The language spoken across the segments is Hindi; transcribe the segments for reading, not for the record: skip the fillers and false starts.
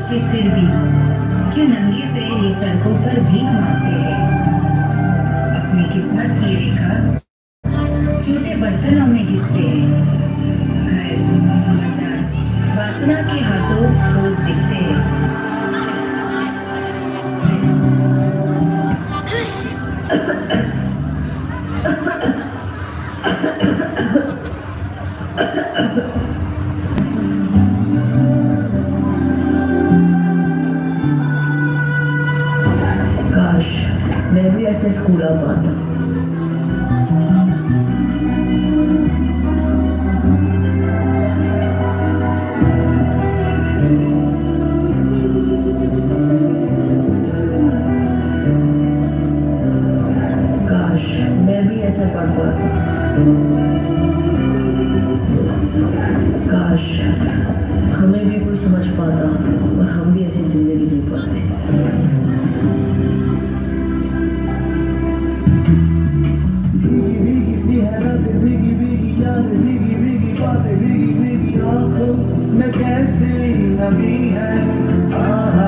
बच्चे फिर भी क्यों नंगे पैर ये सड़कों पर भीख मांगते हैं। अपनी किस्मत की रेखा छोटे बर्तनों में घिसते हैं। घर, बाजार, वासना के हाथों रोज दिखते हैं। काश मैं भी ऐसे स्कूल आ पाता। काश मैं भी ऐसा पढ़ पाता। काश हमें भी कोई समझ पाता और हम भी ऐसी जिंदगी जी पाते। भीगी भीगी सी है रात, भीगी भीगी याद, भीगी भीगी बातें, भीगी भीगी आंखों में कैसी नमी है। आहा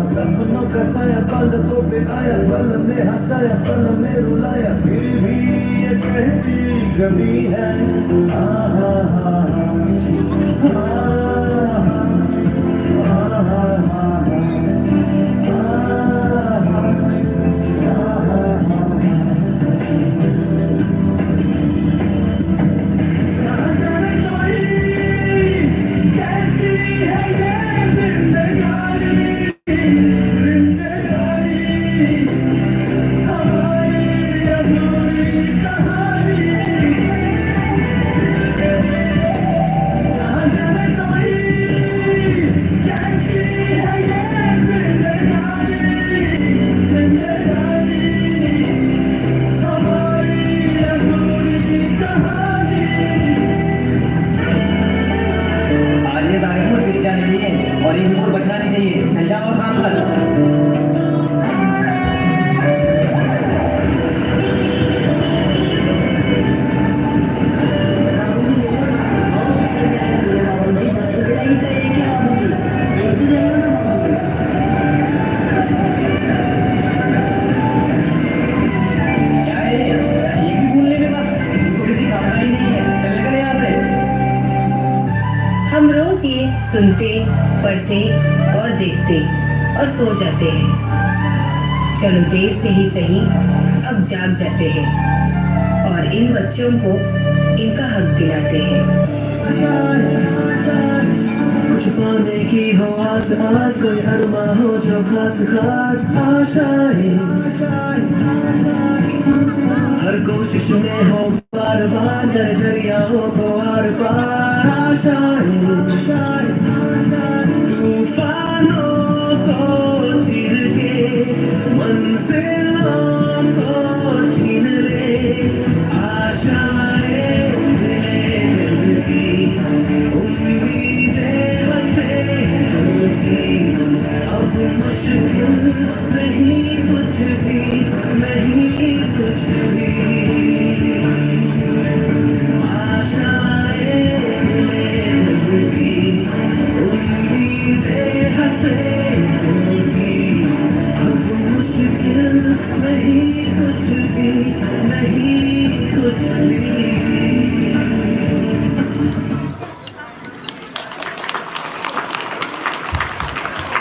सपनों का साया पलकों पे आया, पल में हंसाया, पल में रुलाया, फिर भी ये कैसी गमी है। आहा और ये बिल्कुल बचना नहीं चाहिए। चल जाओ और काम कर। हम रोज ये सुनते, पढ़ते और देखते और सो जाते हैं। चलो देर से ही सही अब जाग जाते हैं और इन बच्चों को इनका हक दिलाते हैं। कुछ पाने की हो आस आस, कोई अरमा हो जो खास खास आशाएं, हर कोशिश में हो बार बार दरियाओं को आर पार आशाएं, तूफानों को चीर के मंजिलों को छीन ले आशाएं, दिल की उम्मीदें बसे होती, अब मुश्किल नहीं कुछ भी, नहीं कुछ भी।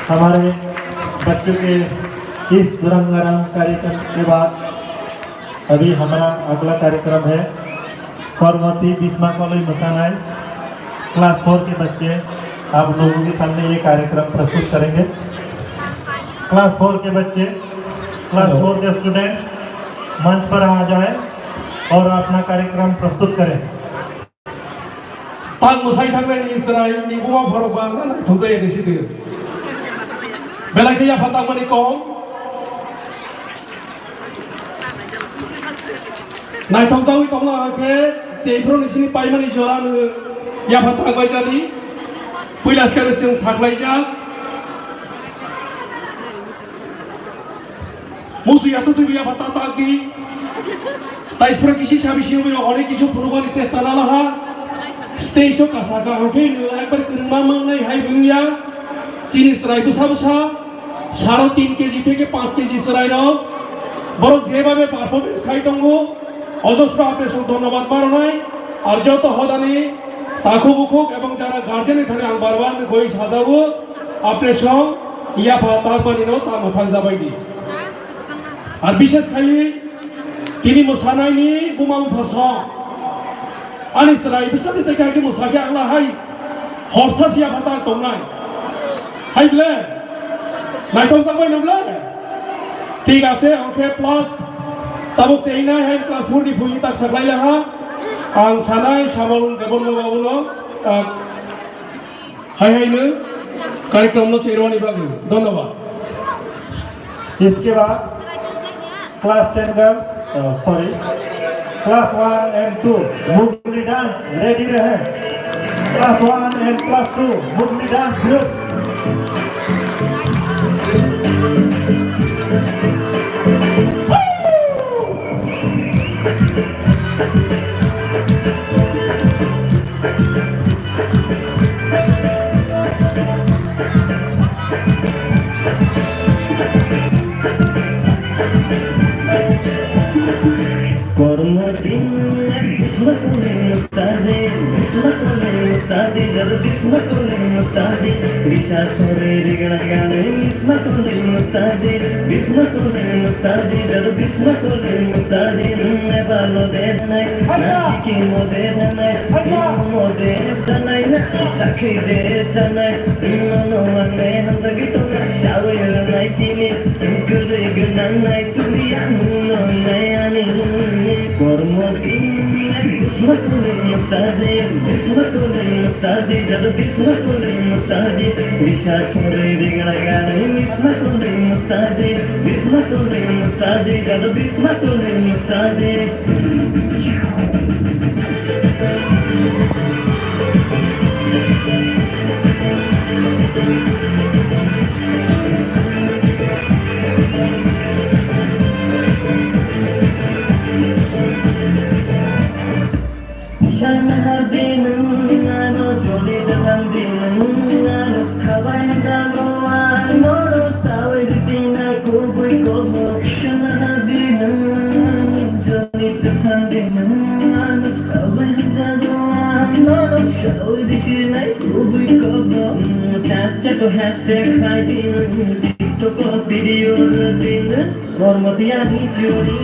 हमारे बच्चों के इस रंगारंग कार्यक्रम के बाद अभी हमारा अगला कार्यक्रम है फॉर्मती बिस्मा कॉलेज मसानाई। क्लास 4 के बच्चे आप लोगों के सामने ये कार्यक्रम प्रस्तुत करेंगे। क्लास 4 के बच्चे, क्लास 4 के स्टूडेंट मंच पर आ जाए और अपना कार्यक्रम प्रस्तुत करें। पाक मुसाई थांबाय इसराय निगुमा फरबा ना थुजाय दिसिदो बेलाखिया फातामनि कम नायथावजावि तमलाके सेफ्रो निसिनि पाइमानि जरानो या फाता बायजानि पैलासखारो जों साख्लायजा मुसुयाथ' दुबिया फाता ताकि তাই sekarang kisi sabi siu biro oleh kisu perubahan isi tanah lah station kasaka oke ekbar kerumah mengenai hai bungya sini serai besar-besar 3.5 KG থেকে 5 কেজি serai no বরং যেভাবে পারফরমেন্স খাই দঙ্গো অজস্র আপনার সব ধন্যবাদ বাড়াই আর যত হদানি তাকু বুকুক এবং যারা গার্জেন এখানে আং বারবার গই সাজাবো আপনার সব ইয়া তাকবানি no তা মাথায় যাবাইনি আর বিশেষ খাই তিনি মোসানাইনি বুমাং ভাষা আনি serai besar থেকে আগে মোসাকে আংলা হাই হরসা সিয়া ভাতা দংনাই হাই বলে নাইটং যাবাই না বলে ঠিক আছে ওকে প্লাস তাবক সেইনা হাই ক্লাস 4 দি ফুই তাক সাকলাই লাহা आं सानाय सामल देबन बाबुनो हाय हायनो कार्यक्रम नो चेरवानी बागै धन्यवाद इसके बाद class 10 girls sorry class 1 and 2 मुगली डांस रेडी रहे क्लास 1 एंड क्लास 2 मुगली dance group bisa sore digana-gana bismatullah musade dar bismatullah musade ne balo de nai naki mo de nai mo de nai na chakhi de nai no mane handagi to na shawir nai tini kure gnan nai tulian no nai ani kormo din bismatullah musade dar bismatullah musade bisa sore digana-gana bismatullah musade dar bismatullah musade Shanahar dinang ano joli datang dinang ano kawai dago ano tawai sina kubui komo Shanahar dinang joli datang dinang ano kawai dago ano tawai sina kubui komo sacha to hashtag hai dinang TikTok video dinang kormatiya ni jodi